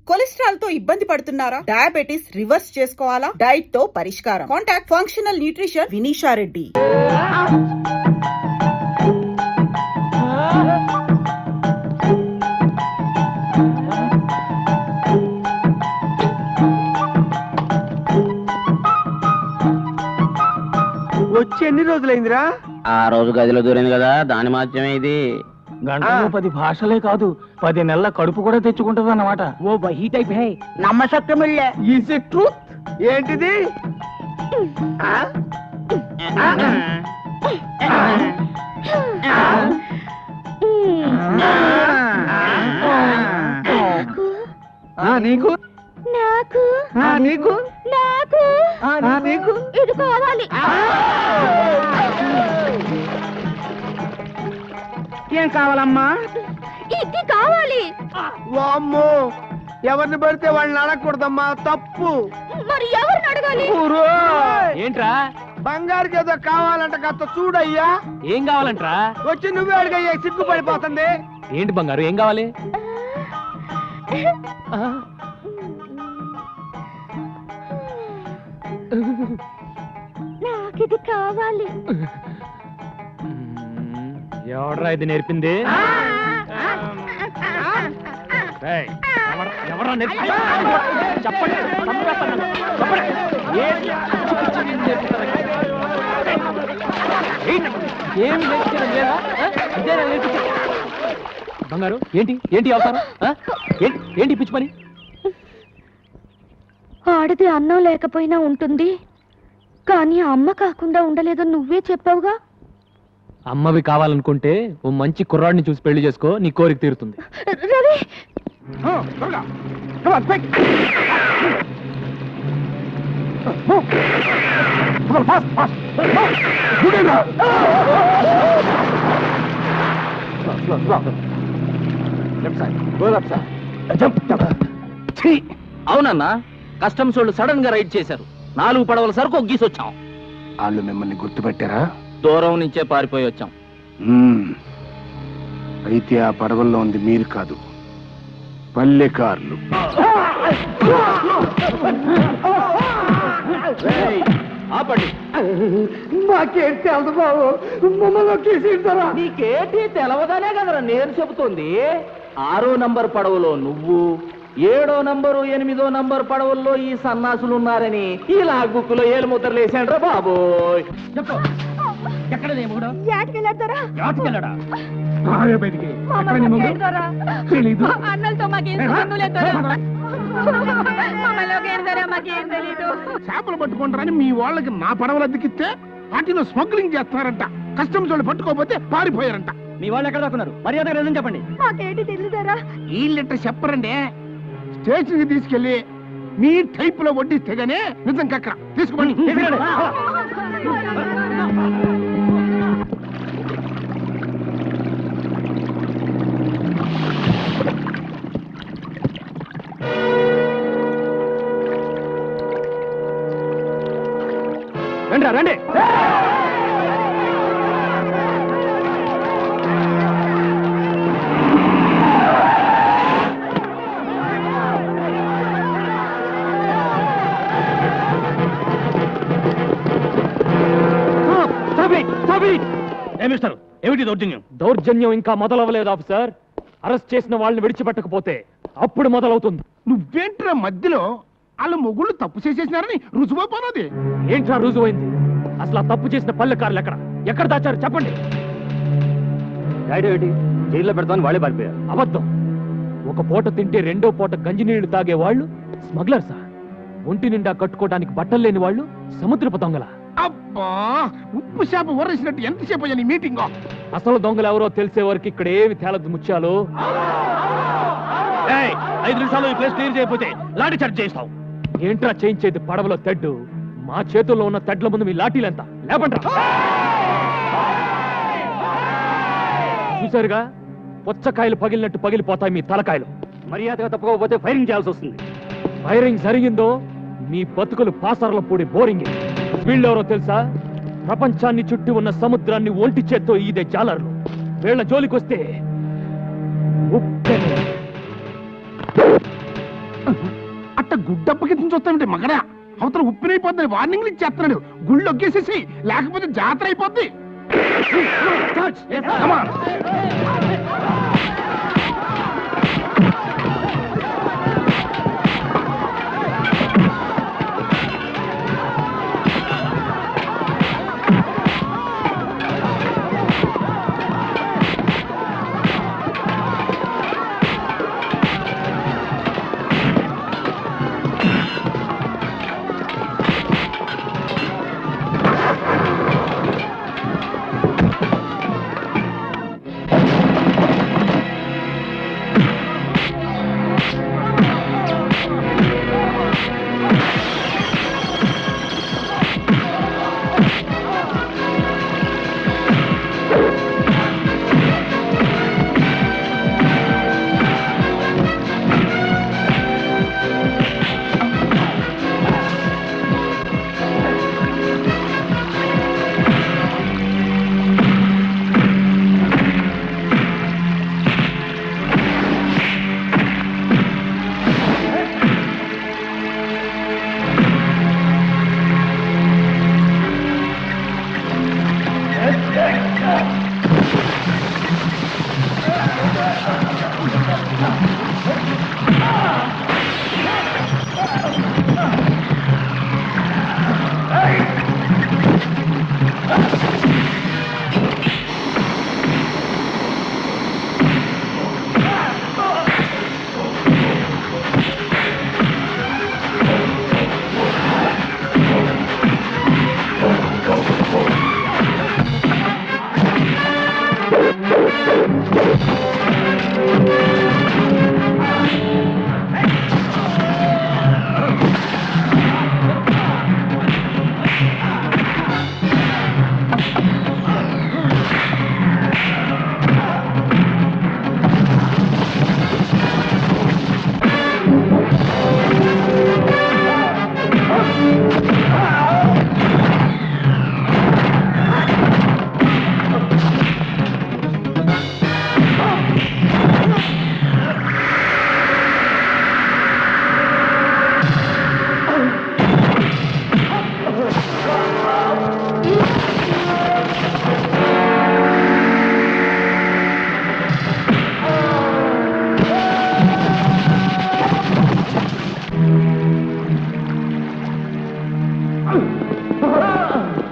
Cholesterol తో ఇబ్బంది పడుతున్నారా? డయాబెటిస్ రివర్స్ చేసుకోవాలా? డైట్ తో పరిష్కారం. Contact functional nutrition Vinisha Reddy. వచ్చి ఎన్ని రోజులైందిరా? ఆ రోజు గదిలో దూరింది కదా, దాని మాత్రమే ఇది. గంటలో 10 భాషలే కాదు 10 నెలల కడుపు కూడా తెచ్చుకుంటది అన్నమాట. ఓ వహీ టైప్ హై నమ్మశక్యమిల్లే. Is it truth? ఏంటిది? నీకు నాకు నీకు నాకు నీకు ఇది కావాలి. ఏం కావాలమ్మా? ఇది కావాలి. వామ్మో, ఎవరిని పడితే వాళ్ళని అడగకూడదమ్మా, తప్పు. మరి ఎవరిని అడగాలి? ఏంట్రా బంగారుకి ఏదో కావాలంట, కాస్త చూడయ్యా. ఏం కావాలంట్రా? వచ్చి నువ్వే అడిగయ్యా, సిగ్గుపడిపోతుంది. ఏంటి బంగారు, ఏం కావాలి? నాకిది కావాలి. ఎవడ్రా ఇది నేర్పింది? ఎవరా నేర్పింది? చెప్పండి, ఏమి నేర్పించడం లేదా? ఇదేనా నేర్పించడం? బంగారు ఏంటి ఏంటి అవతారం? ఏంటి పిచ్చి పని? ఆడది అన్నం లేకపోయినా ఉంటుంది, కానీ అమ్మ కాకుండా ఉండలేదని నువ్వే చెప్పావుగా. అమ్మవి కావాలనుకుంటే ఓ మంచి కుర్రాడిని చూసి పెళ్లి చేసుకో, నీ కోరిక తీరుతుంది. రవి, అవునన్నా, కస్టమ్స్ వాళ్ళు సడన్ గా రైడ్ చేశారు. 4 పడవల సరుకు ఒగ్గీసొచ్చాం. వాళ్ళు మిమ్మల్ని గుర్తుపెట్టారా? దూరం నుంచే పారిపోయి వచ్చాం. అయితే ఆ పడవల్లో ఉంది మీరు కాదు, పల్లెకారులు. ఆపండి. మాకేంటి తెలదు బాబు, మమ్మల్ని కేసీస్తారా? నీకేంటి తెలవదానే కదరా నేను చెబుతోంది. 6వ నంబర్ పడవలో నువ్వు, 7వ నంబరు 8వ నంబర్ పడవల్లో ఈ సన్నాసులు ఉన్నారని ఈ లాగుక్కులో ఏలు ముద్రలు వేసాండ్రా బాబోయ్. చెప్పు, ఎక్కడ యాటికెళ్ళారా? అన్నలతో మాకేం సంబంధం లేదు. మాకేం తెలీదు. చేపలు పట్టుకుంటారని మీ వాళ్ళకి నా పడవలు అద్దెకిస్తే వాటిలో స్మగ్లింగ్ చేస్తున్నారంట. కస్టమ్స్ వాళ్ళు పట్టుకోకపోతే పారిపోయారంట. మీ వాళ్ళు ఎక్కడ దాక్కున్నారు? మర్యాద రీజన్ చెప్పండి. మాకేంటి తెలుదారా? ఈ లెటర్ చెప్పరండి. స్టేషన్ కి తీసుకెళ్లి మీ టైప్ లో వడ్డిస్తే గానీ నిజం కక్కర తీసుకోండి. రండి రండి. ఏమిటి దౌర్జన్యం? దౌర్జన్యం ఇంకా మొదలవ్వలేదు ఆఫీసర్. అరెస్ట్ చేసిన వాళ్ళని విడిచిపెట్టకపోతే అప్పుడు మొదలవుతుంది. నువ్వేంట్రా మధ్యలో? వాళ్ళ మొగుళ్ళు తప్పు చేసేసినారని రుజువైపోయినది. ఏంట్రా రుజువైంది? అసలు ఆ తప్పు చేసిన పల్లెకారులు ఎక్కడ దాచారు చెప్పండి. ఏంటి జైల్లో పెడతామని వాళ్ళే పారిపోయారు. అబద్ధం. ఒక పూట తింటే 2వ పూట గంజినీళ్లు తాగే వాళ్ళు స్మగ్లర్సా? ఒంటి నిండా కట్టుకోవడానికి బట్టలు లేని వాళ్ళు సముద్రపు దొంగల. అబ్బా, ఉప్పు చేప ఊరేసినట్టు ఎంతసేపు అయ్యా నీ మీటింగ్? అసలు దొంగలు ఎవరో తెలిసే వరకు ఇక్కడ ఏమి తేలదు ముత్యాలు. 5 నిమిషాలు ఈ ప్లేస్ క్లియర్ చేయకపోతే లాఠీ చార్జ్ చేస్తావు. ఏంట్రా చేయించేది? పడవలో తెడ్డు. మా చేతుల్లో ఉన్న తెడ్ల ముందు మీ లాఠీలెంత? లేపండ్రా. చూసారుగా, పుచ్చకాయలు పగిలినట్టు పగిలిపోతాయి మీ తలకాయలు. మర్యాదగా తప్పుకోకపోతే ఫైరింగ్ చేయాల్సి వస్తుంది. ఫైరింగ్ జరిగిందో మీ బతుకులు పాసర్ల పూడి బోరింగ్. వీళ్ళెవరో తెలుసా? ప్రపంచాన్ని చుట్టూ ఉన్న సముద్రాన్ని ఒంటి చేత్తో ఈదే జాలర్లు. వీళ్ళ జోలికొస్తే అట్ట గుడ్డప్పకి చూస్తామంటే మగడా అవతల ఉప్పినైపోద్దని వార్నింగ్లు ఇచ్చేస్తున్నాడు. గుళ్ళు ఒగ్గేసేసి లేకపోతే జాతర అయిపోద్ది. Come on.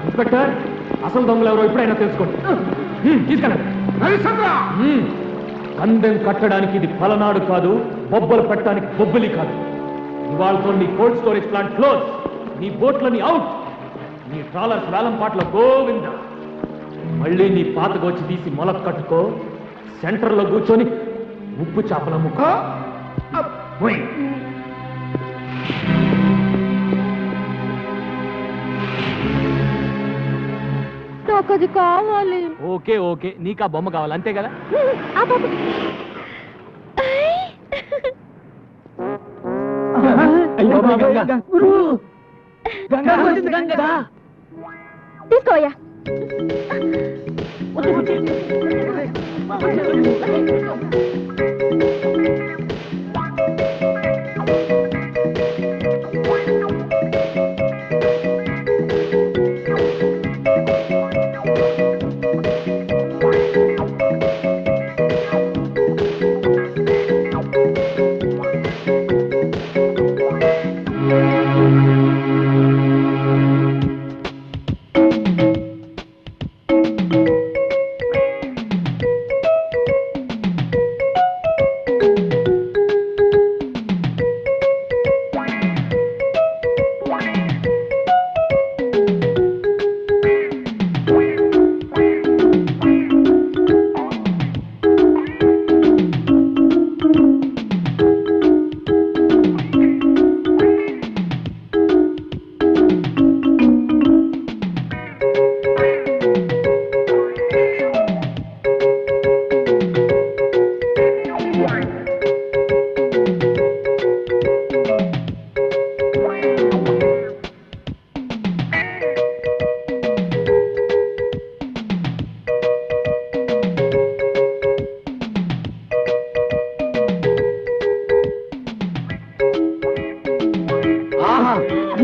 ఇన్స్పెక్టర్, అసలు దొంగలు ఎవరో ఇప్పుడైనా తెలుసుకోండి. తీసుకెళ్ళండి. రవిచంద్ర, పందెం కట్టడానికి ఇది పలనాడు కాదు, బొబ్బలు పెట్టడానికి బొబ్బలి కాదు. ఇవాళతో నీ కోల్డ్ స్టోరేజ్ ప్లాంట్ క్లోజ్, నీ బోట్లని అవుట్, నీ ట్రాలర్స్ వేలం పాటల గోవింద. మళ్ళీ నీ పాతకు వచ్చి తీసి మొలక కట్టుకో, సెంటర్లో కూర్చొని ఉప్పు చేపల ముక్క. నాకు అది కావాలి. ఓకే ఓకే, నీకు ఆ బొమ్మ కావాలి అంతే కదా. ఆ బాబు. తీసుకోయా.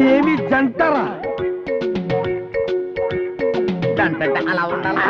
ఏమి జంటరా అలా ఉండాలా